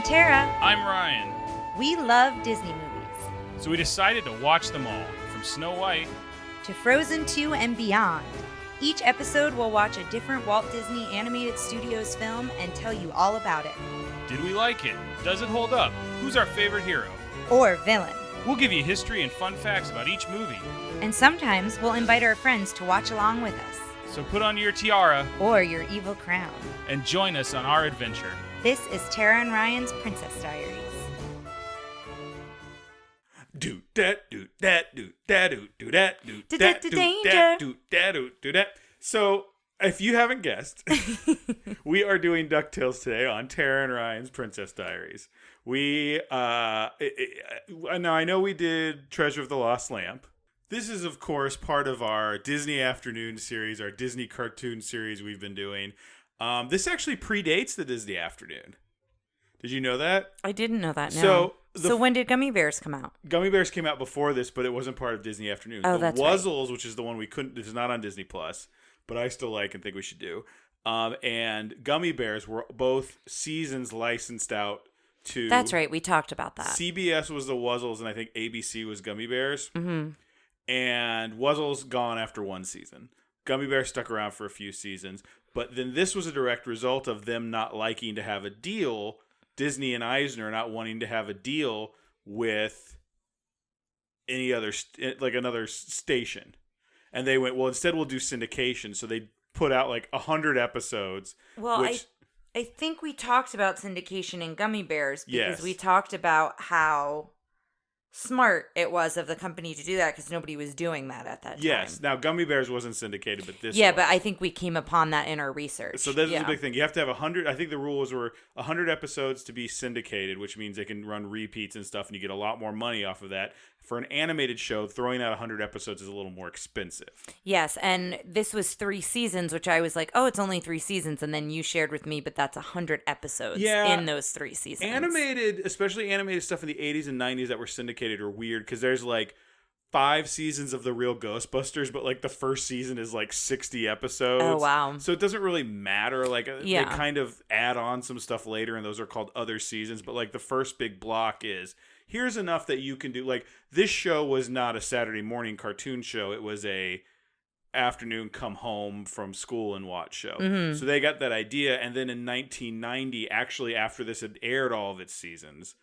I'm Tara. I'm Ryan. We love Disney movies. So we decided to watch them all, from Snow White to Frozen 2 and beyond. Each episode will watch a different Walt Disney Animated Studios film and tell you all about it. Did we like it? Does it hold up? Who's our favorite hero? Or villain. We'll give you history and fun facts about each movie. And sometimes we'll invite our friends to watch along with us. So put on your tiara or your evil crown and join us on our adventure. This is Tara and Ryan's Princess Diaries. Do that, do that, do that, do that, do that, do that, do that, do that. So, if you haven't guessed, we are doing DuckTales today on Tara and Ryan's Princess Diaries. We, now I know we did Treasure of the Lost Lamp. This is, of course, part of our Disney Afternoon series, our Disney cartoon series we've been doing. This actually predates the Disney Afternoon. Did you know that? I didn't know that, no. So when did Gummy Bears come out? Gummy Bears came out before this, but it wasn't part of Disney Afternoon. Oh, the that's Wuzzles, right. Which is the one this is not on Disney Plus, but I still like and think we should do. And Gummy Bears were both seasons licensed out to... That's right, we talked about that. CBS was the Wuzzles, and I think ABC was Gummy Bears. Mm-hmm. And Wuzzles gone after one season. Gummy Bears stuck around for a few seasons, but then this was a direct result of them not liking to have a deal... Disney and Eisner not wanting to have a deal with any other, another station. And they went, well, instead we'll do syndication. So they put out 100 episodes. Well, I think we talked about syndication in Gummy Bears because we talked about how smart it was of the company to do that because nobody was doing that at that time. Yes. Now, Gummy Bears wasn't syndicated, but this was. But I think we came upon that in our research. So that's the big thing. You have to have 100. I think the rules were 100 episodes to be syndicated, which means they can run repeats and stuff, and you get a lot more money off of that. For an animated show, throwing out 100 episodes is a little more expensive. Yes, and this was 3 seasons, which I was like, oh, it's only 3 seasons. And then you shared with me, but that's 100 episodes in those 3 seasons. Animated, especially animated stuff in the 80s and 90s that were syndicated are weird because there's 5 seasons of The Real Ghostbusters, but the first season is 60 episodes. Oh, wow. So it doesn't really matter. They kind of add on some stuff later, and those are called other seasons. But the first big block is, here's enough that you can do. This show was not a Saturday morning cartoon show. It was a afternoon come home from school and watch show. Mm-hmm. So they got that idea. And then in 1990, actually after this had aired all of its seasons,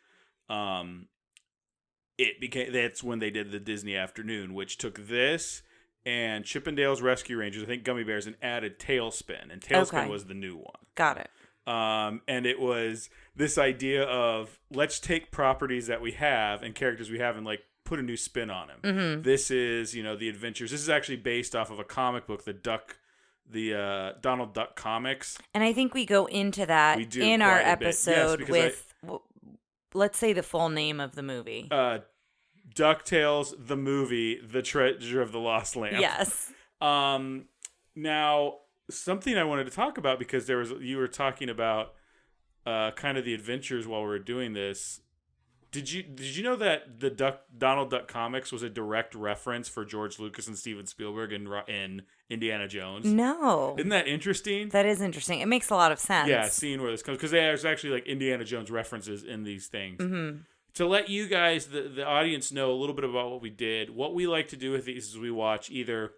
that's when they did the Disney Afternoon, which took this and Chippendale's Rescue Rangers, I think Gummy Bears, and added Tailspin. And Tailspin was the new one. Got it. And it was this idea of let's take properties that we have and characters we have and put a new spin on them. Mm-hmm. This is, the adventures. This is actually based off of a comic book, the Donald Duck comics. And I think we go into that in our episode let's say the full name of the movie. DuckTales, the movie, The Treasure of the Lost Lamp. Yes. Now, something I wanted to talk about because you were talking about kind of the adventures while we were doing this. Did you know that the Donald Duck comics was a direct reference for George Lucas and Steven Spielberg in Indiana Jones? No. Isn't that interesting? That is interesting. It makes a lot of sense. Yeah, seeing where this comes, because there's actually Indiana Jones references in these things. Mm-hmm. To let you guys, the audience, know a little bit about what we did, what we like to do with these is we watch either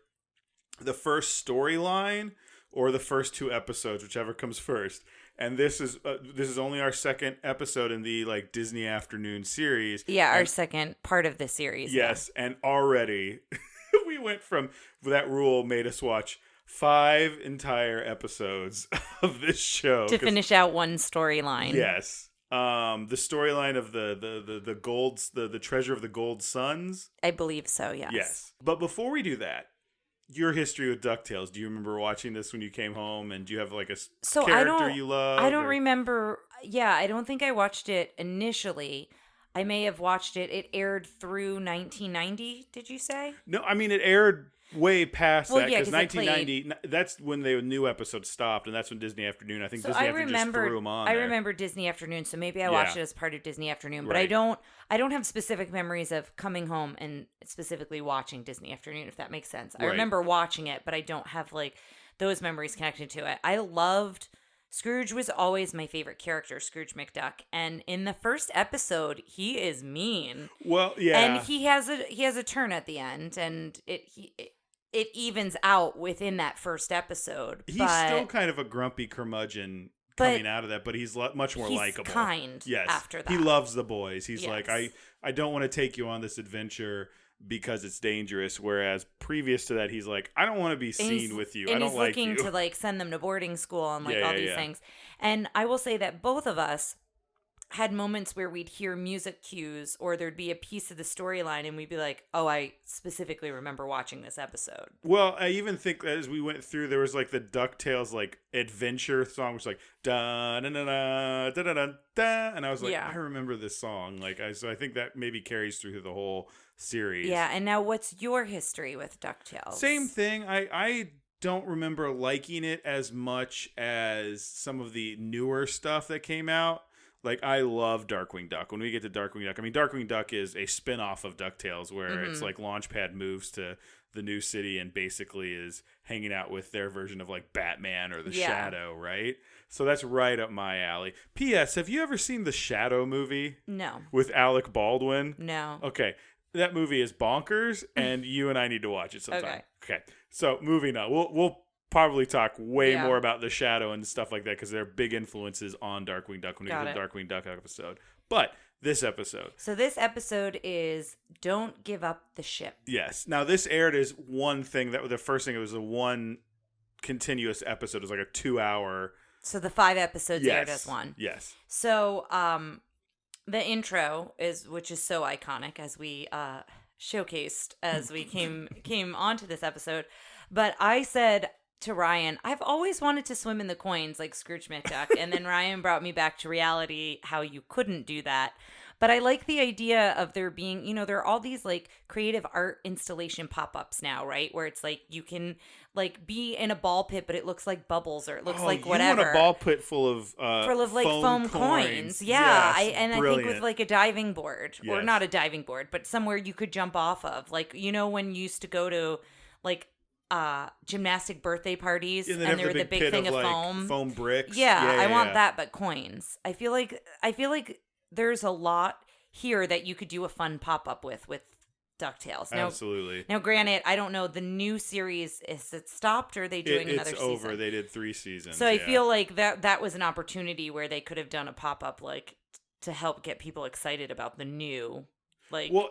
the first storyline or the first 2 episodes, whichever comes first. And this is only our second episode in the Disney Afternoon series. Yeah, our second part of the series. Yes, and already we went from that rule made us watch 5 entire episodes of this show to finish out one storyline. Yes. The storyline of the Treasure of the Gold Suns. I believe so, yes. Yes. But before we do that, your history with DuckTales. Do you remember watching this when you came home? And do you have character you love? I don't remember. Yeah, I don't think I watched it initially. I may have watched it. It aired through 1990, did you say? No, I mean, it aired way past that because 1990, that's when the new episodes stopped, and that's when Disney Afternoon, I think Disney Afternoon just threw them on I remember Disney Afternoon, so maybe I watched it as part of Disney Afternoon, but I don't have specific memories of coming home and specifically watching Disney Afternoon, if that makes sense. I remember watching it, but I don't have those memories connected to it. I loved Scrooge was always my favorite character, Scrooge McDuck, and in the first episode, he is mean. Well, yeah, and he has a turn at the end, and it evens out within that first episode. He's still kind of a grumpy curmudgeon coming out of that, but he's much more likable. He's kind. Yes, after that, he loves the boys. He's like, I don't want to take you on this adventure because it's dangerous. Whereas previous to that, he's like, I don't want to be seen with you. I don't like you. And he's looking to like send them to boarding school and all these things. And I will say that both of us had moments where we'd hear music cues or there'd be a piece of the storyline and we'd be like, oh, I specifically remember watching this episode. Well, I even think as we went through, there was like the DuckTales like adventure song, which was like da da da da da da da, and I was like, I remember this song. Like, so I think that maybe carries through the whole series. Yeah, and now what's your history with DuckTales? Same thing. I don't remember liking it as much as some of the newer stuff that came out. Like, I love Darkwing Duck. When we get to Darkwing Duck, I mean, Darkwing Duck is a spin-off of DuckTales where it's like Launchpad moves to the new city and basically is hanging out with their version of like Batman or the Shadow, right? So that's right up my alley. P.S. Have you ever seen the Shadow movie? No. With Alec Baldwin? No. Okay. That movie is bonkers, and you and I need to watch it sometime. Okay. So moving on. We'll probably talk way more about the Shadow and stuff like that because they're big influences on Darkwing Duck when we get to the Darkwing Duck episode. But this episode. So this episode is Don't Give Up the Ship. Yes. Now this aired as one thing. The first thing, it was a one continuous episode. It was like a 2-hour. So the 5 episodes aired as one. Yes. So the intro which is so iconic as we showcased as we came onto this episode. But I said to Ryan, I've always wanted to swim in the coins like Scrooge McDuck. And then Ryan brought me back to reality how you couldn't do that. But I like the idea of there being, there are all these like creative art installation pop-ups now, right? Where it's like you can like be in a ball pit, but it looks like bubbles or it looks like whatever. You want a ball pit full of like foam coins. Yeah. Yes, I think with like a diving board or not a diving board, but somewhere you could jump off of. Like, when you used to go to like gymnastic birthday parties and there were the big thing of like foam bricks. I want that, but coins. I feel like there's a lot here that you could do a fun pop-up with DuckTales. Now, absolutely. Now, granted, I don't know, the new series, is it stopped or are they doing another season? It's over. They did 3 seasons. So I feel like that was an opportunity where they could have done a pop-up like to help get people excited about the new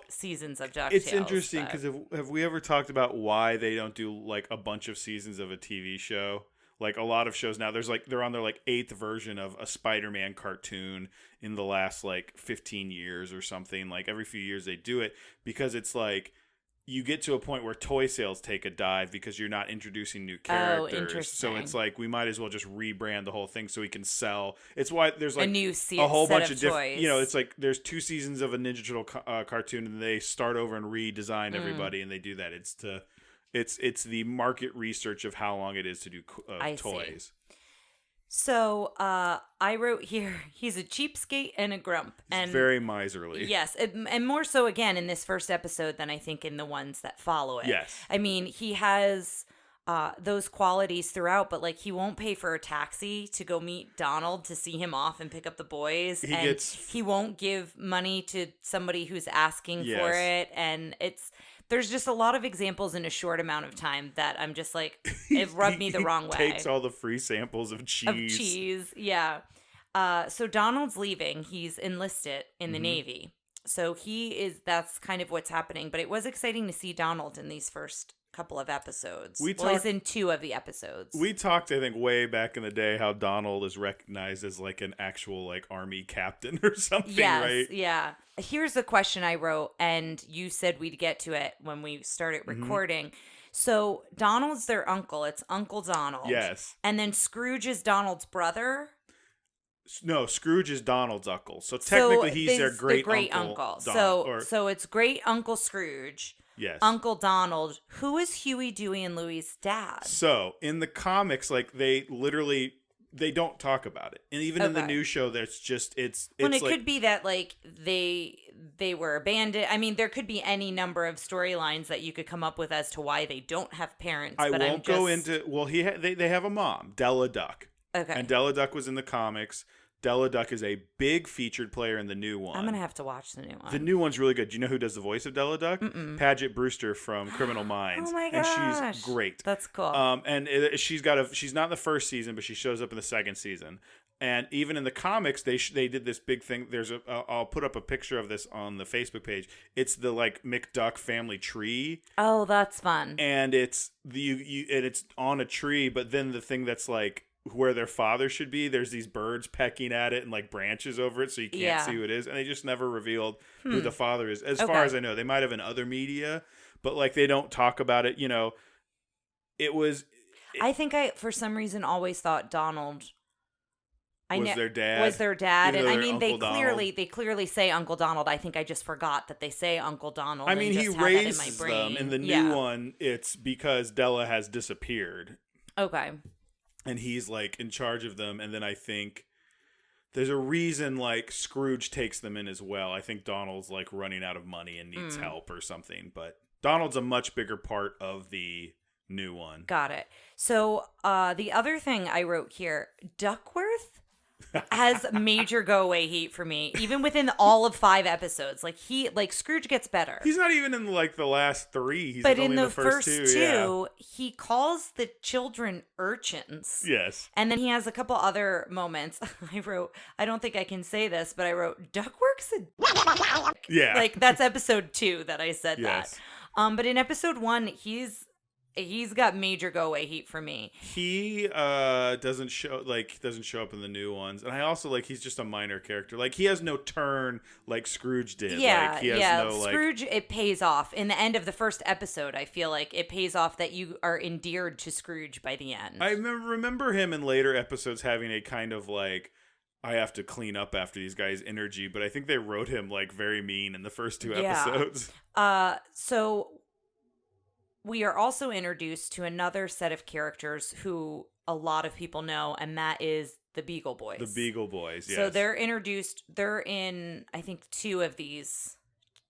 seasons of DuckTales. It's interesting because have we ever talked about why they don't do like a bunch of seasons of a TV show? Like a lot of shows now, they're on their like 8th version of a Spider-Man cartoon in the last like 15 years or something. Like every few years they do it because it's like you get to a point where toy sales take a dive because you're not introducing new characters. Oh, interesting. So it's like we might as well just rebrand the whole thing so we can sell. It's why there's like a whole bunch of different. toys. It's like there's 2 seasons of a Ninja Turtle cartoon and they start over and redesign everybody and they do that. It's the market research of how long it is to do toys. See. So I wrote here, he's a cheapskate and a grump. And very miserly. Yes, and more so, again, in this first episode than I think in the ones that follow it. Yes. I mean, he has those qualities throughout, but like he won't pay for a taxi to go meet Donald to see him off and pick up the boys. He won't give money to somebody who's asking for it. And there's just a lot of examples in a short amount of time that I'm just like, it rubbed me the wrong way. Takes all the free samples of cheese. Yeah. So Donald's leaving. He's enlisted in the Navy. So that's kind of what's happening. But it was exciting to see Donald in these first couple of episodes. He's in 2 of the episodes. We talked, I think, way back in the day how Donald is recognized as like an actual like army captain or something, right? Yeah. Here's the question I wrote, and you said we'd get to it when we started recording. So Donald's their uncle. It's Uncle Donald. Yes. And then Scrooge is Donald's brother. No, Scrooge is Donald's uncle. So technically he's their great uncle. So it's great Uncle Scrooge. Yes. Uncle Donald. Who is Huey, Dewey, and Louie's dad? So in the comics, like they don't talk about it, and even in the new show, there's just it's. Well, it could be that like they were abandoned. I mean, there could be any number of storylines that you could come up with as to why they don't have parents. I won't go into. Well, they have a mom, Della Duck. Okay. And Della Duck was in the comics. Della Duck is a big featured player in the new one. I'm going to have to watch the new one. The new one's really good. Do you know who does the voice of Della Duck? Paget Brewster from Criminal Minds. Oh my gosh. And she's great. That's cool. And she's not in the first season, but she shows up in the second season. And even in the comics, they did this big thing. I'll put up a picture of this on the Facebook page. It's the like McDuck family tree. Oh, that's fun. And it's it's on a tree, but then the thing that's like where their father should be, there's these birds pecking at it and like branches over it, so you can't see who it is. And they just never revealed who the father is. As far as I know, they might have in other media, but like they don't talk about it. I think I, for some reason, always thought Donald was their dad. Was their dad, and I mean, they Donald. clearly say Uncle Donald. I think I just forgot that they say Uncle Donald. I mean, he raises in my brain. them. In the new one, it's because Della has disappeared. Okay. And he's like in charge of them, and then I think there's a reason like Scrooge takes them in as well. I think Donald's like running out of money and needs help or something, but Donald's a much bigger part of the new one. Got it. So the other thing I wrote here, Duckworth has major go away heat for me, even within all of 5 episodes. Like Scrooge gets better. He's not even in like the last 3. He's but only in the first 2, he calls the children urchins. Yes. And then he has a couple other moments. I wrote, I don't think I can say this, but I wrote, Duckwork's a yeah. Like that's episode 2 that I said yes. that. But in episode 1, he's got major go away heat for me. He doesn't show up in the new ones, and I also he's just a minor character. Like he has no turn like Scrooge did. Yeah, like, he has no, Scrooge. It pays off in the end of the first episode. I feel like it pays off that you are endeared to Scrooge by the end. I remember him in later episodes having a kind of like, I have to clean up after these guys' energy, but I think they wrote him like very mean in the first 2 episodes. So we are also introduced to another set of characters who a lot of people know, and that is the Beagle Boys. The Beagle Boys, yes. So they're introduced. They're in, I think, 2 of these.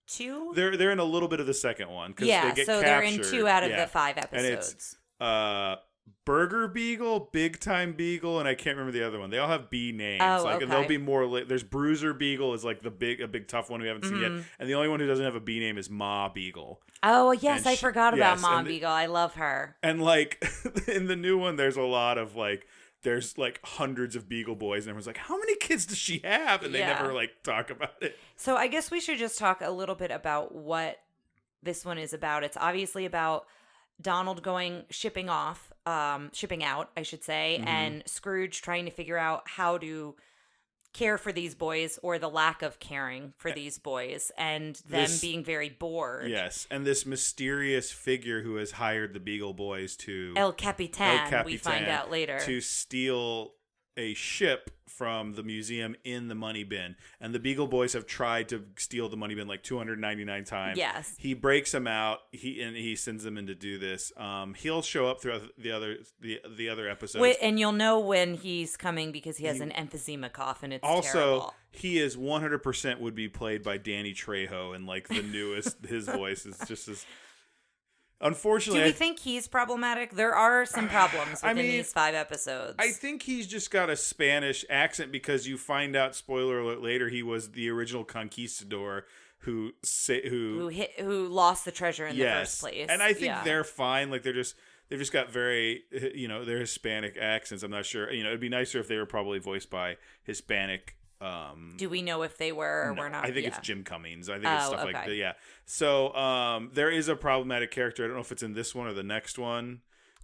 2? They're in a little bit of the second one. They get captured. They're in 2 out of the 5 episodes. And it's Burger Beagle, Big Time Beagle, and I can't remember the other one. They all have B names. Okay. And there'll be more. There's Bruiser Beagle is like a big tough one we haven't seen yet, and the only one who doesn't have a B name is Ma Beagle. Oh yes, I forgot about Ma Beagle. I love her. And like in the new one, there's a lot of there's hundreds of Beagle Boys, and everyone's like, how many kids does she have? And they never talk about it. So I guess we should just talk a little bit about what this one is about. It's obviously about Donald shipping out, I should say, and Scrooge trying to figure out how to care for these boys, or the lack of caring for these boys, and them being very bored. Yes, and this mysterious figure who has hired the Beagle Boys to El Capitan, we find out later, to steal a ship from the museum in the money bin. And the Beagle Boys have tried to steal the money bin 299 times. Yes. He breaks them out. He sends them in to do this. He'll show up throughout the other episodes. And you'll know when he's coming because he has an emphysema cough, and it's also terrible. He is 100% would be played by Danny Trejo, and the newest his voice is just as. Unfortunately, do we think he's problematic? There are some problems within these 5 episodes. I think he's just got a Spanish accent because you find out, spoiler alert, later he was the original conquistador who lost the treasure in the first place. And I think they're fine. They've just got very they're Hispanic accents. I'm not sure. It'd be nicer if they were probably voiced by Hispanic. Do we know if they were or were not? I think it's Jim Cummings. I think it's stuff like that. Yeah. So there is a problematic character. I don't know if it's in this one or the next one.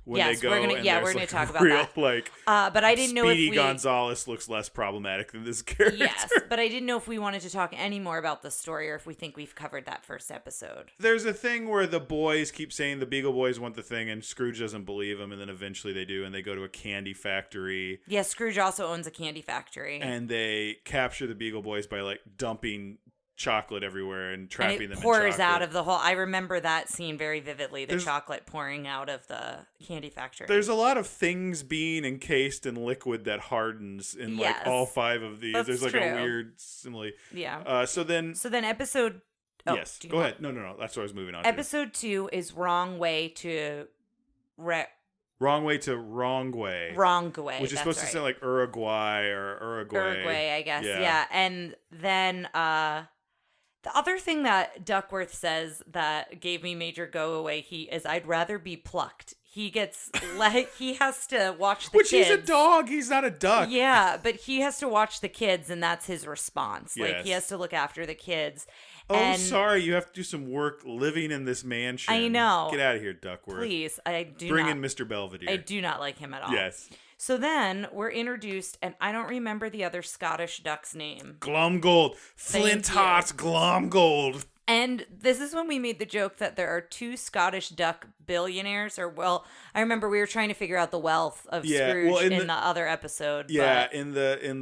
When yes, they go, we're gonna talk about that. But I didn't know if Speedy Gonzalez looks less problematic than this character. Yes, but I didn't know if we wanted to talk any more about the story, or if we think we've covered that first episode. There's a thing where the boys keep saying the Beagle Boys want the thing, and Scrooge doesn't believe them, and then eventually they do, and they go to a candy factory. Yes, Scrooge also owns a candy factory, and they capture the Beagle Boys by dumping chocolate everywhere and trapping them in chocolate. Pours out of the whole. I remember that scene very vividly. The chocolate pouring out of the candy factory. There's a lot of things being encased in liquid that hardens in all 5 of these. That's There's true. a weird simile. Yeah. So then episode. Oh, yes. Go ahead. No. That's what I was moving on. Episode 2 is Wrong Way to Wrong way to wrong way. Wrong way. Which is supposed to sound like Uruguay or Uruguay. Uruguay, I guess. Yeah. And then the other thing that Duckworth says that gave me major go away heat is I'd rather be plucked. He gets he has to watch the kids. Which he's a dog. He's not a duck. Yeah, but he has to watch the kids, and that's his response. Yes. Like, he has to look after the kids. Oh, sorry. You have to do some work living in this mansion. I know. Get out of here, Duckworth. Please. Bring in Mr. Belvedere. I do not like him at all. Yes. So then we're introduced, and I don't remember the other Scottish duck's name. Glomgold. Flint Heart Glomgold. And this is when we made the joke that there are 2 Scottish duck billionaires, or, well, I remember we were trying to figure out the wealth of Scrooge in the other episode. Yeah, but in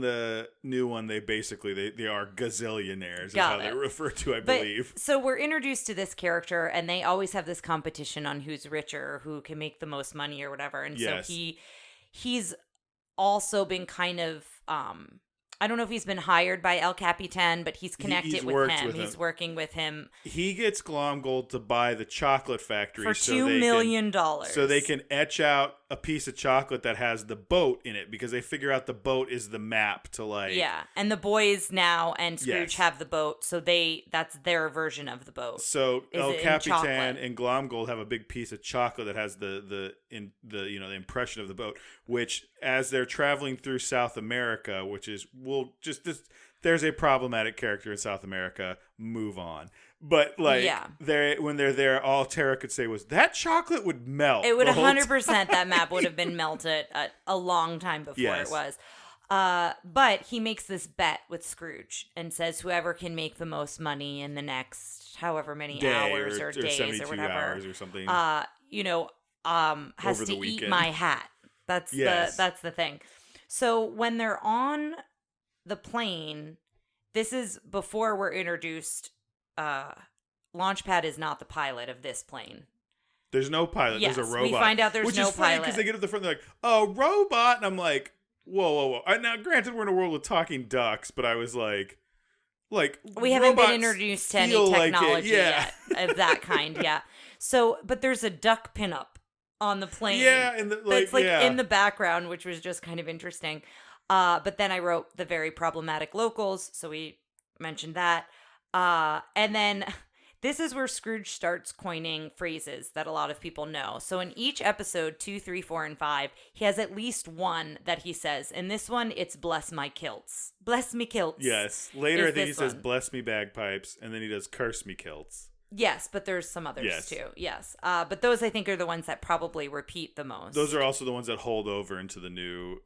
the new one, they basically, they are gazillionaires is how they refer to, I believe. So we're introduced to this character, and they always have this competition on who's richer, who can make the most money or whatever. And so he's also been kind of... I don't know if he's been hired by El Capitan, but he's connected with him. He's working with him. He gets Glomgold to buy the chocolate factory for $2 million. So they can etch out a piece of chocolate that has the boat in it, because they figure out the boat is the map to like... Yeah, and the boys now and Scrooge have the boat, so that's their version of the boat. So El Capitan and Glomgold have a big piece of chocolate that has the impression of the boat, which as they're traveling through South America, which is there's a problematic character in South America, move on. But when they're there, all Tara could say was that chocolate would melt. It would 100% that map would have been melted a long time before it was. But he makes this bet with Scrooge and says whoever can make the most money in the next however many hours or days or whatever, hours or something, has to eat my hat. That's the thing. So when they're on the plane, this is before we're introduced. Launchpad is not the pilot of this plane. There's no pilot. Yes, there's a robot. We find out there's no pilot. Which is funny because they get up the front, they're like, "Oh, robot," and I'm like, "Whoa!" Now, granted, we're in a world with talking ducks, but I was like we haven't been introduced to any technology yet of that kind. Yeah. So, but there's a duck pinup on the plane. Yeah, it's in the background, which was just kind of interesting. But then I wrote the very problematic locals, so we mentioned that. And then this is where Scrooge starts coining phrases that a lot of people know. So in each episode, 2, 3, 4, and 5, he has at least one that he says. In this one, it's bless my kilts. Bless me kilts. Yes. Later, I think he says bless me bagpipes, and then he does curse me kilts. Yes, but there's some others too. Yes. But those I think are the ones that probably repeat the most. Those are also the ones that hold over into the new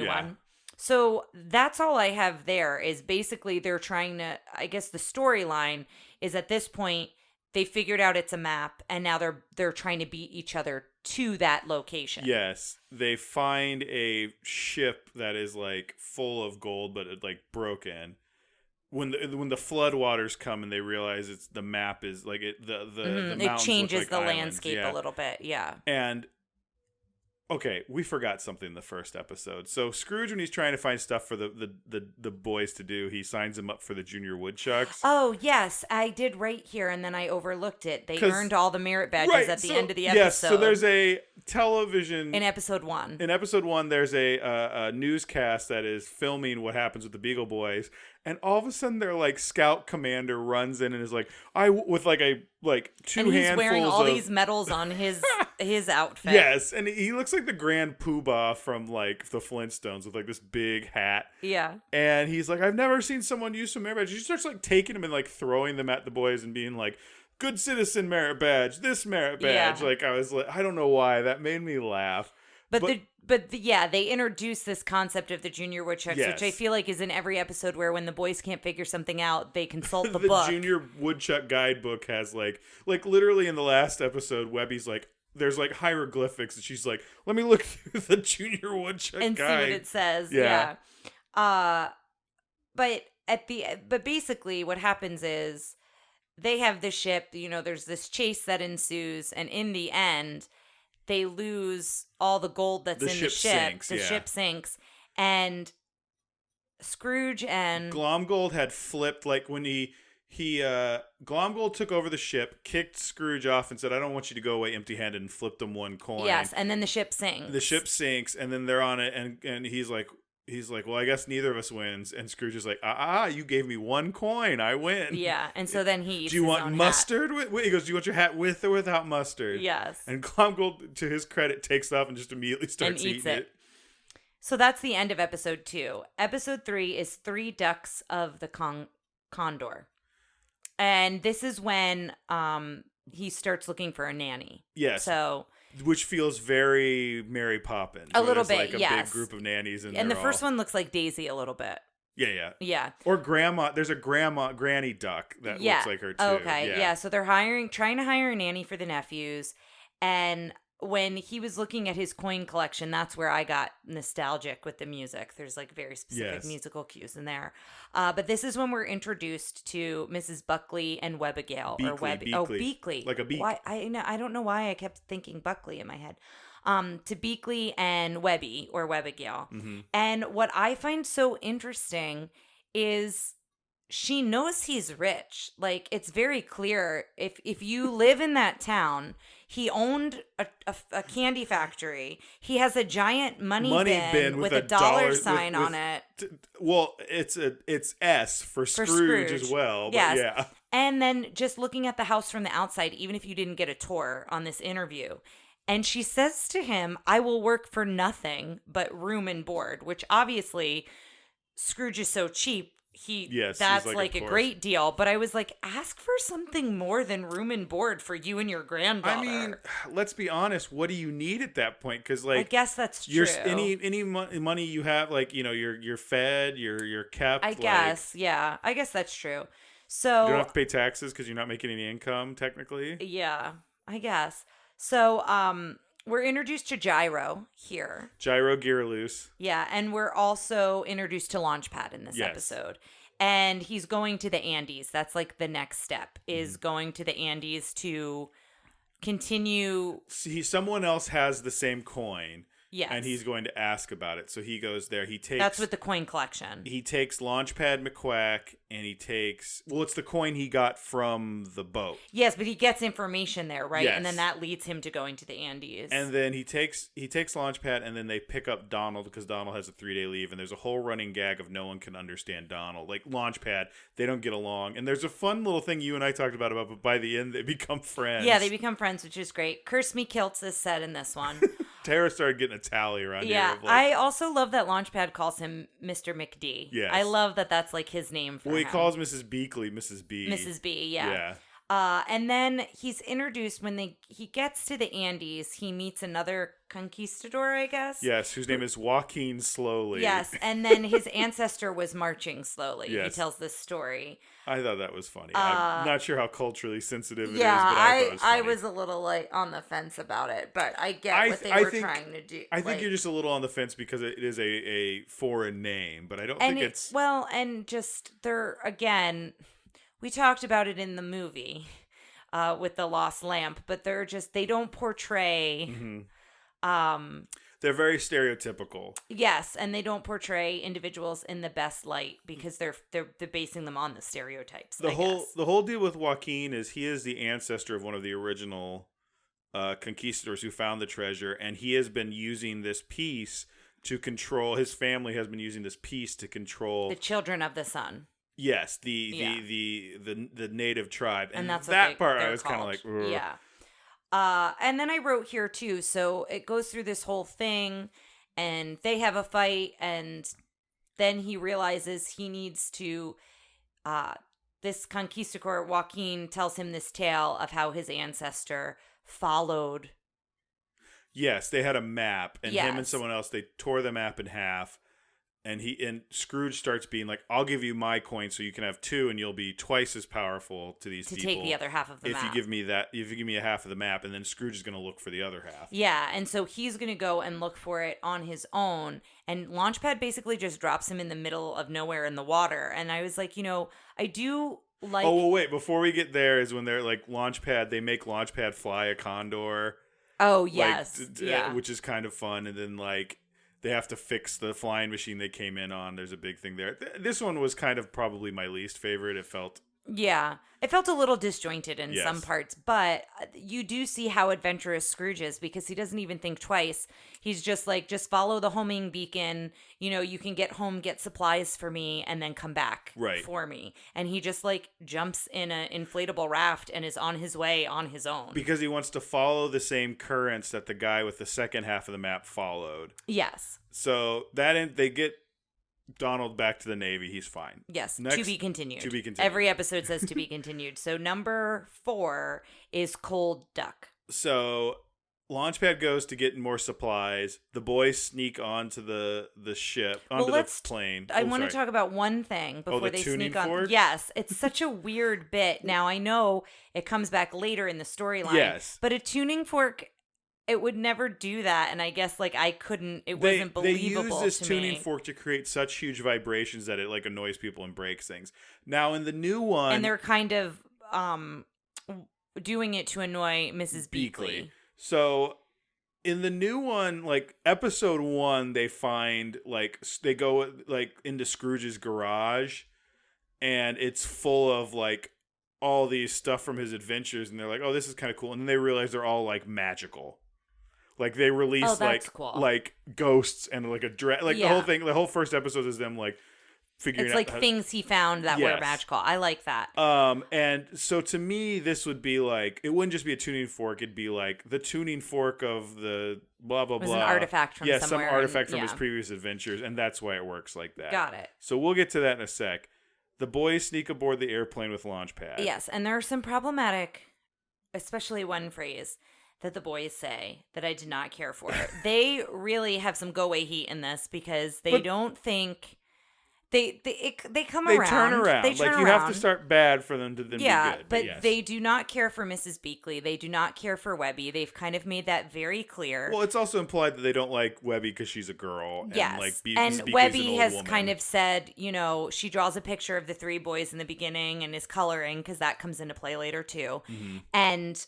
one. So that's all I have there is basically they're trying to, I guess the storyline is at this point they figured out it's a map and now they're trying to beat each other to that location. Yes. They find a ship that is like full of gold but like broken. When the floodwaters come and they realize it's the map is like the mountains it changes look like the islands. landscape a little bit. Yeah. And okay, we forgot something in the first episode. So Scrooge, when he's trying to find stuff for the boys to do, he signs them up for the Junior Woodchucks. Oh, yes. I did right here, and then I overlooked it. They earned all the merit badges at the end of the episode. Yes, so there's a television... In episode 1. In episode 1, there's a newscast that is filming what happens with the Beagle Boys, and all of a sudden their like scout commander runs in and is like, with like a two handfuls and he's wearing all these medals on his outfit. Yes, and he looks like the Grand Poobah from like the Flintstones with like this big hat. Yeah. And he's like, I've never seen someone use some merit badge. He starts like taking them and like throwing them at the boys and being like, good citizen merit badge, this merit badge. Yeah. Like I was like, I don't know why that made me laugh. But they introduced this concept of the Junior Woodchucks, which I feel like is in every episode where when the boys can't figure something out, they consult the book. The Junior Woodchuck guidebook has like literally in the last episode, Webby's like, there's like hieroglyphics, and she's like, let me look through the Junior Woodchuck and guide. see what it says. Yeah. But basically what happens is they have the ship, there's this chase that ensues, and in the end, they lose all the gold that's in the ship. The ship sinks. And Scrooge and Glomgold had flipped, like when he Glomgold took over the ship, kicked Scrooge off, and said, "I don't want you to go away empty-handed," and flipped him one coin. Yes, and then the ship sinks. The ship sinks, and then they're on it, and he's like, well, I guess neither of us wins. And Scrooge is like, you gave me one coin, I win. Yeah, and so then he eats Do you his want own mustard? hat. He goes, do you want your hat with or without mustard? Yes. And Glomgold, to his credit, takes it off and just immediately starts eating it. So that's the end of episode 2. Episode 3 is 3 Ducks of the Condor. And this is when he starts looking for a nanny. Yes. So... Which feels very Mary Poppins. A little bit, like a yes. big group of nannies. And the first one looks like Daisy a little bit. Yeah. Yeah. Or grandma. There's a granny duck that looks like her too. Okay. Yeah. So they're trying to hire a nanny for the nephews. And when he was looking at his coin collection, that's where I got nostalgic with the music. There's like very specific musical cues in there. But this is when we're introduced to Mrs. Buckley and Webigail. Beakley. Oh, Beakley. Like a beak. Why, I don't know why I kept thinking Buckley in my head. To Beakley and Webby or Webigail. Mm-hmm. And what I find so interesting is she knows he's rich. Like, it's very clear. If you live in that town, he owned a candy factory. He has a giant money bin with a dollar sign on it. Well, it's S for Scrooge as well. But yes. Yeah. And then just looking at the house from the outside, even if you didn't get a tour on this interview. And she says to him, "I will work for nothing but room and board," which obviously Scrooge is so cheap. That's like a great deal. But I was like, ask for something more than room and board for you and your granddaughter. I mean, let's be honest. What do you need at that point? Because like, I guess that's true. Any money you have, like, you know, you're fed, you're kept. I guess, yeah. I guess that's true. So you don't have to pay taxes because you're not making any income technically. Yeah, I guess. So we're introduced to Gyro here. Gyro Gear Loose. Yeah, and we're also introduced to Launchpad in this episode. And he's going to the Andes. That's like the next step, is going to the Andes to continue. See, someone else has the same coin. Yes. And he's going to ask about it. So he goes there. That's with the coin collection. He takes Launchpad McQuack, and he takes... Well, it's the coin he got from the boat. Yes, but he gets information there, right? Yes. And then that leads him to going to the Andes. And then he takes Launchpad, and then they pick up Donald because Donald has a 3-day leave, and there's a whole running gag of no one can understand Donald. Like, Launchpad, they don't get along. And there's a fun little thing you and I talked about, but by the end, they become friends. Yeah, they become friends, which is great. Curse me kilts is said in this one. Tara started getting a tally around here. Yeah, of like, I also love that Launchpad calls him Mr. McD. Yes. I love that that's like his name for him. Well, he calls Mrs. Beakley Mrs. B. Mrs. B, yeah. Yeah. And then he's introduced when he gets to the Andes. He meets another conquistador, I guess. Yes, whose name is Joaquin Slowly. Yes, and then his ancestor was marching slowly. Yes. He tells this story. I thought that was funny. I'm not sure how culturally sensitive it is, but Yeah, I thought it was funny. I was a little like on the fence about it, but I get what they were trying to do. I think you're just a little on the fence because it is a foreign name, but I don't think it's... Well, and just they're, again... We talked about it in the movie with the Lost Lamp, but they don't portray. Mm-hmm. They're very stereotypical. Yes, and they don't portray individuals in the best light because they're basing them on the stereotypes. The whole deal with Joaquin is he is the ancestor of one of the original conquistadors who found the treasure, and he has been using this piece to control. His family has been using this piece to control the children of the sun. Yes, the native tribe, and that's that part I was kind of like, ugh. Yeah. And then I wrote here too. So it goes through this whole thing, and they have a fight, and then he realizes he needs to. This conquistador Joaquin tells him this tale of how his ancestor followed. Yes, they had a map, and him and Yes. someone else, they tore the map in half. And Scrooge starts being like, "I'll give you my coin so you can have 2, and you'll be twice as powerful to these people. Take the other half of the map. If you give me a half of the map," and then Scrooge is going to look for the other half. Yeah, and so he's going to go and look for it on his own. And Launchpad basically just drops him in the middle of nowhere in the water. And I was like, I do like... Oh, well, wait, before we get there is when they're like, they make Launchpad fly a condor. Oh, yes. Yeah. Which is kind of fun. And then, like... They have to fix the flying machine they came in on. There's a big thing there. This one was kind of probably my least favorite. It felt Yeah. It felt a little disjointed in Yes. some parts, but you do see how adventurous Scrooge is because he doesn't even think twice. He's just like, just follow the homing beacon. You know, you can get home, get supplies for me, and then come back for me. And he just like jumps in an inflatable raft and is on his way on his own. Because he wants to follow the same currents that the guy with the second half of the map followed. Yes. So they get Donald back to the Navy. He's fine. Yes. Next, to be continued. To be continued. Every episode says to be continued. So number 4 is Cold Duck. So Launchpad goes to get more supplies. The boys sneak onto the ship, onto the plane. I want to talk about one thing before they sneak on. Fork? Yes. It's such a weird bit. Now, I know it comes back later in the storyline. Yes. But a tuning fork... It would never do that, and I guess like I couldn't. It wasn't believable. They use this tuning fork to create such huge vibrations that it like annoys people and breaks things. Now in the new one, and they're kind of doing it to annoy Mrs. Beakley. So in the new one, like episode 1, they find like they go like into Scrooge's garage, and it's full of like all these stuff from his adventures, and they're like, "Oh, this is kind of cool," and then they realize they're all like magical. Like they release like ghosts and like a the whole thing. The whole first episode is them like figuring out. It's like things he found that were magical. I like that. And so to me, this would be like it wouldn't just be a tuning fork. It'd be like the tuning fork of the blah blah blah. An artifact from somewhere. Some artifact from his previous adventures, and that's why it works like that. Got it. So we'll get to that in a sec. The boys sneak aboard the airplane with Launchpad. Yes, and there are some problematic, especially one phrase that the boys say that I did not care for. They really have some go-away heat in this because they don't think they come around. They turn around. You have to start bad for them to then be good. But they do not care for Mrs. Beakley. They do not care for Webby. They've kind of made that very clear. Well, it's also implied that they don't like Webby because she's a girl. Yes. And Webby has kind of said, you know, she draws a picture of the 3 boys in the beginning and is coloring because that comes into play later too. Mm-hmm. And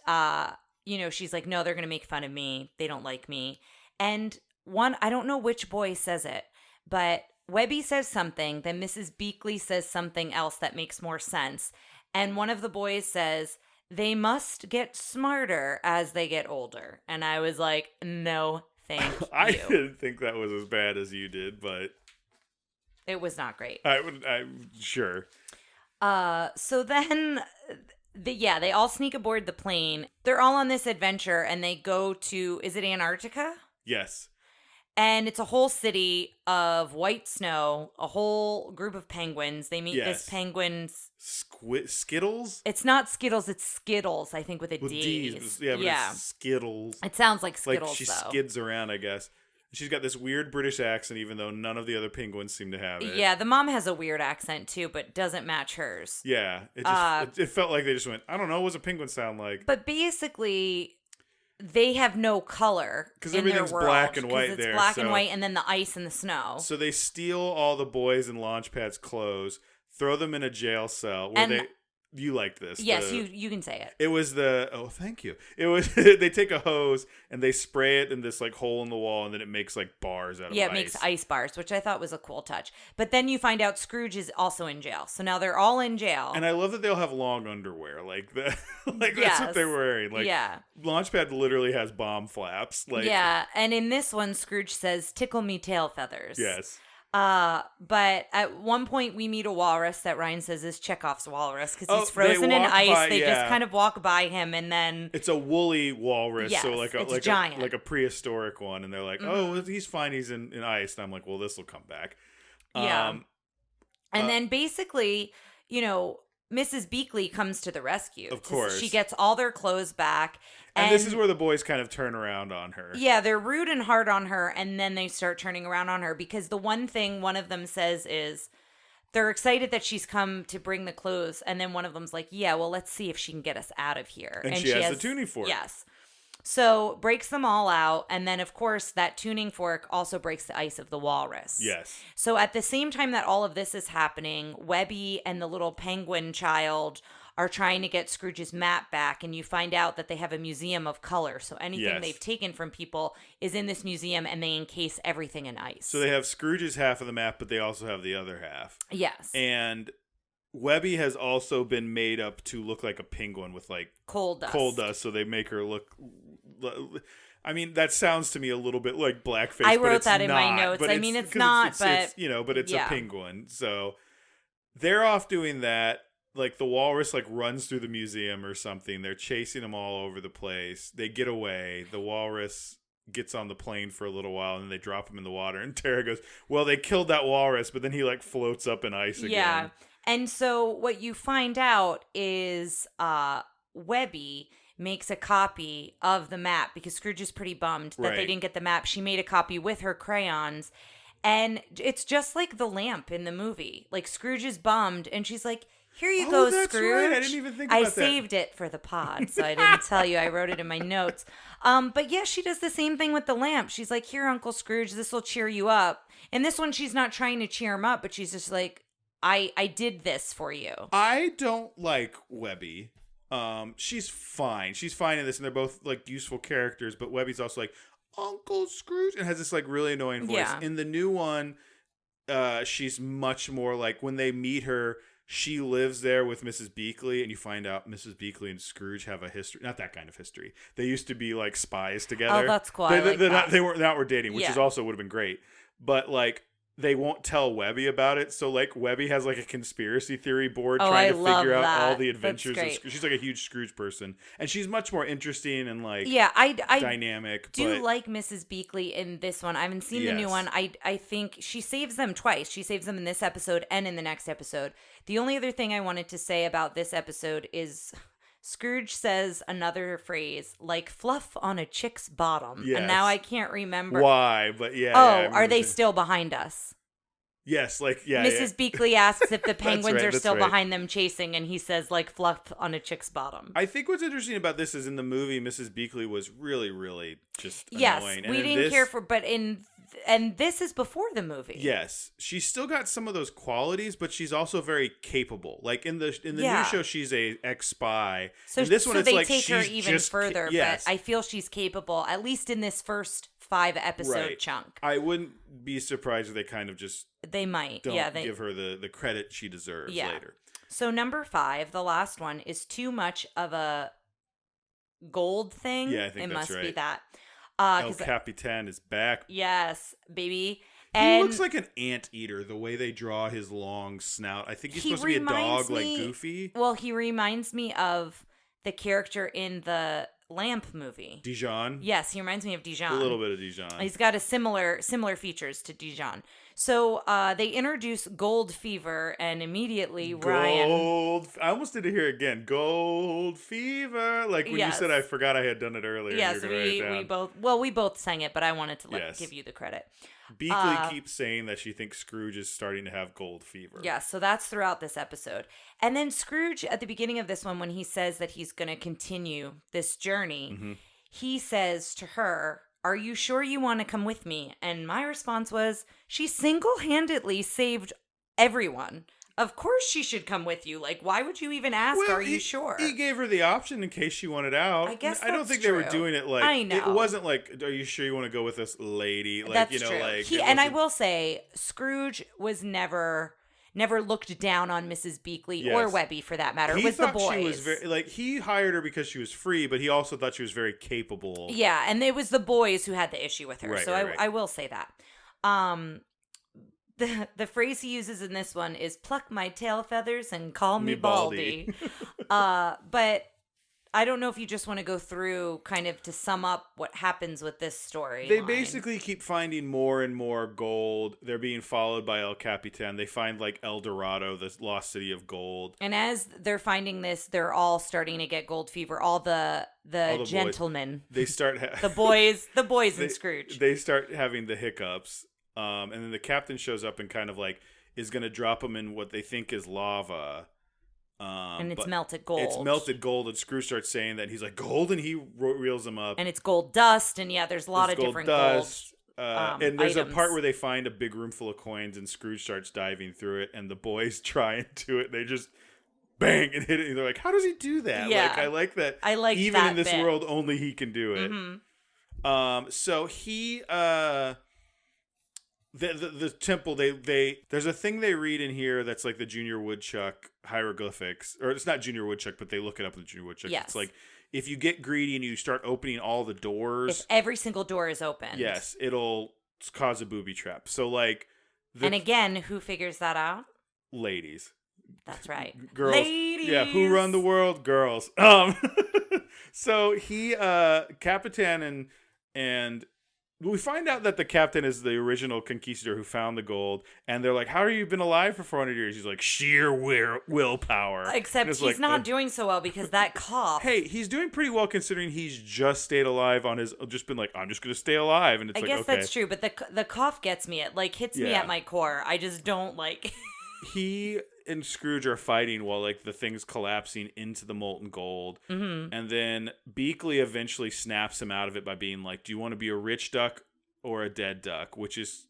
you know, she's like, no, they're going to make fun of me. They don't like me. And I don't know which boy says it, but Webby says something. Then Mrs. Beakley says something else that makes more sense. And one of the boys says, they must get smarter as they get older. And I was like, no, thank you. I didn't think that was as bad as you did, but it was not great. I'm sure. So then... they all sneak aboard the plane. They're all on this adventure, and they go to, is it Antarctica? Yes. And it's a whole city of white snow, a whole group of penguins. They meet this penguin's... Skittles? It's not Skittles, it's Skittles, I think, with D's. Yeah, but it's Skittles. It sounds like Skittles, like she skids around, I guess. She's got this weird British accent, even though none of the other penguins seem to have it. Yeah, the mom has a weird accent, too, but doesn't match hers. Yeah, it felt like they just went, I don't know, what does a penguin sound like? But basically, they have no color because everything's black and white there. It's black and white, and then the ice and the snow. So they steal all the boys in Launchpad's clothes, throw them in a jail cell where you like this. Yes, you can say it. It was thank you. It was they take a hose and they spray it in this like hole in the wall, and then it makes like bars out of ice. Yeah, it makes ice bars, which I thought was a cool touch. But then you find out Scrooge is also in jail. So now they're all in jail. And I love that they all have long underwear. Like that's what they're wearing. Like Launchpad literally has bomb flaps. Yeah, and in this one Scrooge says, "Tickle me tail feathers." Yes. But at one point we meet a walrus that Ryan says is Chekhov's walrus because he's frozen in ice. They just kind of walk by him, and then it's a woolly walrus, yes, so like giant. like a prehistoric one, and they're like, oh, he's fine, he's in ice, and I'm like, well, this will come back. Yeah. And then basically, you know, Mrs. Beakley comes to the rescue. Of course. She gets all their clothes back. And this is where the boys kind of turn around on her. Yeah, they're rude and hard on her, and then they start turning around on her because the one thing one of them says is they're excited that she's come to bring the clothes, and then one of them's like, yeah, well, let's see if she can get us out of here. And she has the tuning fork. Yes. So breaks them all out, and then, of course, that tuning fork also breaks the ice of the walrus. Yes. So at the same time that all of this is happening, Webby and the little penguin child are trying to get Scrooge's map back, and you find out that they have a museum of color. So anything they've taken from people is in this museum, and they encase everything in ice. So they have Scrooge's half of the map, but they also have the other half. Yes. And Webby has also been made up to look like a penguin with like coal dust. So they make her look. I mean, that sounds to me a little bit like blackface. I wrote but it's that in not, my notes. But I mean, it's not, but but it's a penguin. So they're off doing that. Like the walrus like runs through the museum or something. They're chasing them all over the place. They get away. The walrus gets on the plane for a little while and then they drop him in the water. And Tara goes, well, they killed that walrus, but then he like floats up in ice again. Yeah. And so what you find out is Webby makes a copy of the map because Scrooge is pretty bummed that they didn't get the map. She made a copy with her crayons. And it's just like the lamp in the movie. Like Scrooge is bummed and she's like, here you go, that's Scrooge. Right. I didn't even think about that. I saved it for the pod, so I didn't tell you. I wrote it in my notes. But yeah, she does the same thing with the lamp. She's like, here, Uncle Scrooge, this will cheer you up. And this one, she's not trying to cheer him up, but she's just like, I did this for you. I don't like Webby. She's fine. She's fine in this, and they're both like useful characters, but Webby's also like, Uncle Scrooge, and has this like really annoying voice. Yeah. In the new one, she's much more like when they meet her, she lives there with Mrs. Beakley, and you find out Mrs. Beakley and Scrooge have a history. Not that kind of history. They used to be like spies together. Oh, that's cool. They were dating, which is also would have been great. But like they won't tell Webby about it. So like Webby has like a conspiracy theory board trying to figure out all the adventures of Scrooge. She's like a huge Scrooge person, and she's much more interesting and like I dynamic. Do like Mrs. Beakley in this one. I haven't seen the new one. I think she saves them twice. She saves them in this episode and in the next episode. The only other thing I wanted to say about this episode is Scrooge says another phrase like fluff on a chick's bottom. Yes. And now I can't remember why, but are they still behind us? Yes, like Mrs. Beakley asks if the penguins are still behind them chasing, and he says like fluff on a chick's bottom. I think what's interesting about this is in the movie, Mrs. Beakley was really, really just annoying. Yes, we didn't care for, but and this is before the movie. Yes, she's still got some of those qualities, but she's also very capable. Like in the new show, she's a ex-spy. So in this one, it's they like take her she's even just further. Yes. But I feel she's capable, at least in this first 5 episode chunk. I wouldn't be surprised if they kind of just they might don't give her the credit she deserves later. So number 5, the last one, is too much of a gold thing. Yeah, I think it that's must right. be that. El Capitan is back. Yes, baby. He looks like an anteater, the way they draw his long snout. I think he's supposed to be a dog like Goofy. Well, he reminds me of the character in the Lamp movie. Dijon? Yes, he reminds me of Dijon. A little bit of Dijon. He's got a similar features to Dijon. So they introduce Gold Fever, and immediately Ryan... I almost did it here again. Gold Fever. Like when you said I forgot I had done it earlier. Yes, we both sang it, but I wanted to give you the credit. Beakley keeps saying that she thinks Scrooge is starting to have gold fever. Yeah, so that's throughout this episode. And then Scrooge, at the beginning of this one, when he says that he's going to continue this journey, he says to her, "Are you sure you want to come with me?" And my response was, she single-handedly saved everyone. Of course she should come with you. Like, why would you even ask, are you sure? He gave her the option in case she wanted out. I guess I don't think they were doing it like... I know. It wasn't like, are you sure you want to go with this lady? Like, That's true. And I will say, Scrooge was never looked down on Mrs. Beakley or Webby for that matter. It was the boys. She was very, he hired her because she was free, but he also thought she was very capable. Yeah, and it was the boys who had the issue with her. Right, so right. I will say that. The phrase he uses in this one is pluck my tail feathers and call me Baldy. But I don't know if you just want to go through kind of to sum up what happens with this story. They basically keep finding more and more gold. They're being followed by El Capitan. They find like El Dorado, the lost city of gold. And as they're finding this, they're all starting to get gold fever. All the gentlemen. They start the boys and Scrooge. They start having the hiccups. And then the captain shows up and kind of like is going to drop them in what they think is lava. And it's melted gold. It's melted gold, and Scrooge starts saying that. He's like, gold? And he reels them up. And it's gold dust, and there's a lot of different gold and there's items. a part where they find a big room full of coins, and Scrooge starts diving through it, and the boys try and do it. They just bang and hit it. And they're like, how does he do that? Yeah. Like, I like that. I like even that in this bit. world, only he can do it. Mm-hmm. So he... the temple, there's a thing they read in here that's like the Junior Woodchuck hieroglyphics, or it's not Junior Woodchuck, but they look it up with Junior Woodchuck. Yes. It's like, if you get greedy and you start opening all the doors, if every single door is open, yes, it'll cause a booby trap. So like, and again, who figures that out? Ladies. That's right. Girls. Ladies. Yeah, who run the world? Girls. So he, Capitan and we find out that the captain is the original conquistador who found the gold, and they're like, how have you been alive for 400 years? He's like, sheer willpower. Except he's not doing so well because that cough. Hey, he's doing pretty well considering he's just stayed alive just been like, I'm just going to stay alive. And it's I guess okay. that's true, but the cough gets me. It like hits me at my core. I just don't like. He and Scrooge are fighting while like the thing's collapsing into the molten gold. Mm-hmm. And then Beakley eventually snaps him out of it by being like, do you want to be a rich duck or a dead duck? Which is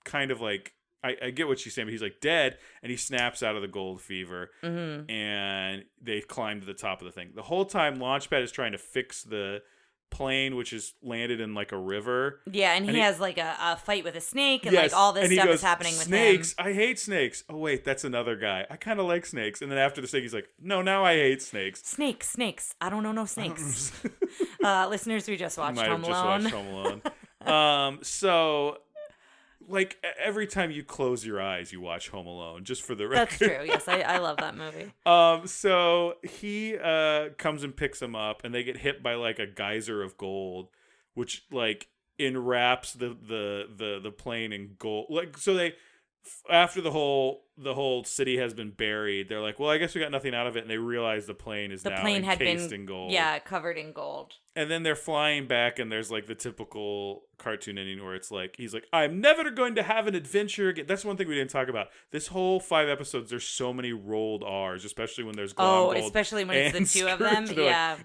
kind of like, I get what she's saying, but he's like dead, and he snaps out of the gold fever. Mm-hmm. And they climb to the top of the thing. The whole time Launchpad is trying to fix the plane, which is landed in like a river. Yeah, and he has like a fight with a snake, and like all this stuff is happening with snakes, him. I hate snakes. Oh wait, that's another guy. I kind of like snakes. And then after the snake, he's like, no, now I hate snakes. Snakes. I don't know no snakes. Listeners, we just watched Home Alone. So like every time you close your eyes, you watch Home Alone, just for the record. That's true. Yes, I love that movie. So he comes and picks him up, and they get hit by like a geyser of gold, which like enwraps the plane in gold. Like, so they, after the whole city has been buried, they're like, well, I guess we got nothing out of it, and they realize the plane is now encased in gold. Yeah, covered in gold. And then they're flying back, and there's like the typical cartoon ending where it's like, he's like, I'm never going to have an adventure again. That's one thing we didn't talk about. This whole 5 episodes, there's so many rolled R's, especially when there's gold. Especially when it's the two Scrooge, of them. Yeah.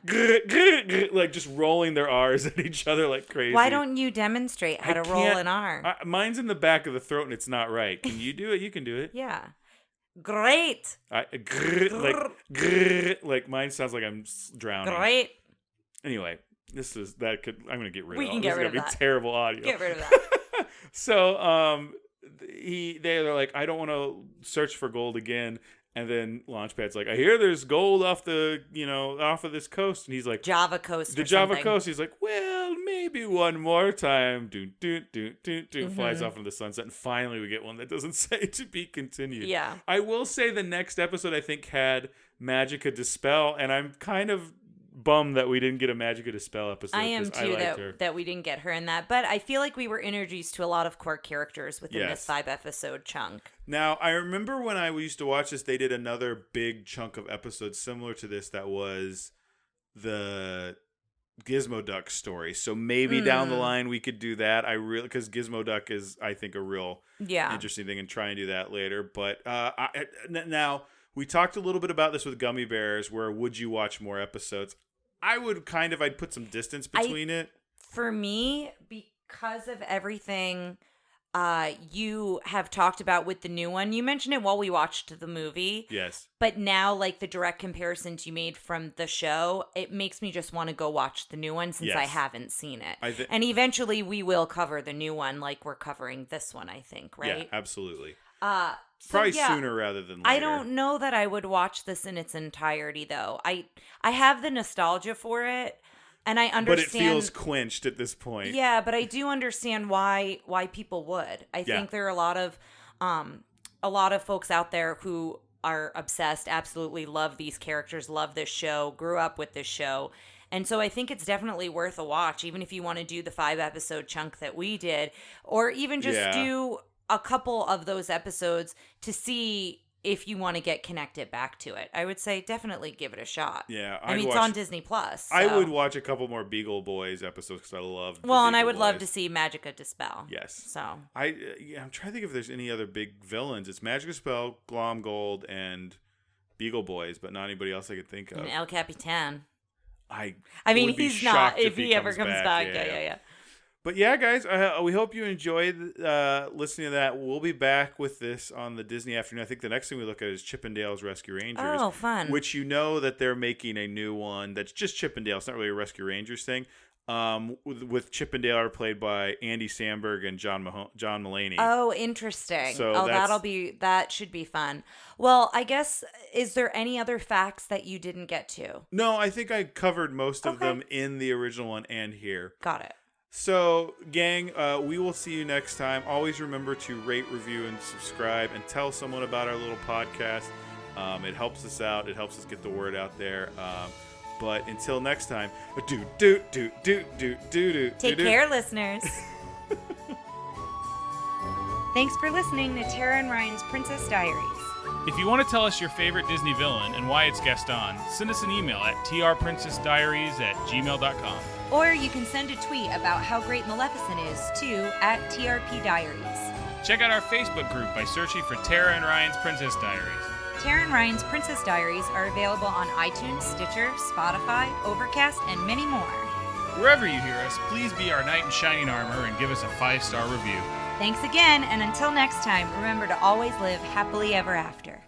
Like just rolling their R's at each other like crazy. Why don't you demonstrate how to roll an R? Mine's in the back of the throat, and it's not right. Can you do it? You can do it. Yeah. Great. Like mine sounds like I'm drowning. Great. Anyway, I'm gonna get rid of it. We can get rid of that. This is gonna be terrible audio. Get rid of that. So, they're like, I don't want to search for gold again. And then Launchpad's like, I hear there's gold off of this coast. And he's like, Java Coast. The Java Coast. He's like, well, maybe one more time. Flies off into the sunset. And finally we get one that doesn't say to be continued. Yeah. I will say the next episode, I think, had Magica Dispel. And I'm kind of bummed that we didn't get a Magica Dispel episode. I am too, that we didn't get her in that. But I feel like we were introduced to a lot of core characters within this 5-episode chunk. Now, I remember when I used to watch this, they did another big chunk of episodes similar to this that was the Gizmo Duck story. So maybe down the line we could do that. Because Gizmo Duck is, I think, a real interesting thing, and try and do that later. But now, we talked a little bit about this with Gummy Bears, where would you watch more episodes? I'd put some distance between it. For me, because of everything you have talked about with the new one, you mentioned it while we watched the movie. Yes. But now, like, the direct comparisons you made from the show, it makes me just want to go watch the new one since I haven't seen it. And eventually we will cover the new one like we're covering this one, I think, right? Yeah, absolutely. Probably sooner rather than later. I don't know that I would watch this in its entirety, though. I have the nostalgia for it, and I understand. But it feels quenched at this point. Yeah, but I do understand why people would. I think there are a lot of folks out there who are obsessed, absolutely love these characters, love this show, grew up with this show. And so I think it's definitely worth a watch, even if you want to do the 5-episode chunk that we did, or even just do a couple of those episodes to see if you want to get connected back to it. I would say definitely give it a shot. Yeah. I mean, it's on Disney Plus. So. I would watch a couple more Beagle Boys episodes because I love and I would love to see Magica Dispel. Yes. So. I'm trying to think if there's any other big villains. It's Magica Dispel, Glom Gold, and Beagle Boys, but not anybody else I could think of. And El Capitan. I mean, would be he's not if he ever comes comes back. Yeah. But yeah, guys, we hope you enjoyed listening to that. We'll be back with this on the Disney afternoon. I think the next thing we look at is Chippendale's Rescue Rangers. Oh, fun. Which you know that they're making a new one that's just Chippendale. It's not really a Rescue Rangers thing. with Chip and Dale are played by Andy Samberg and John Mulaney. Oh, interesting. So that should be fun. Well, I guess, is there any other facts that you didn't get to? No, I think I covered most of them in the original one and here. Got it. So, gang, we will see you next time. Always remember to rate, review, and subscribe, and tell someone about our little podcast. It helps us out. It helps us get the word out there. But until next time, Take care, listeners. Thanks for listening to Tara and Ryan's Princess Diaries. If you want to tell us your favorite Disney villain and why it's guest on, send us an email at trprincessdiaries@gmail.com. Or you can send a tweet about how great Maleficent is to @TRPDiaries. Check out our Facebook group by searching for Tara and Ryan's Princess Diaries. Tara and Ryan's Princess Diaries are available on iTunes, Stitcher, Spotify, Overcast, and many more. Wherever you hear us, please be our knight in shining armor and give us a 5-star review. Thanks again, and until next time, remember to always live happily ever after.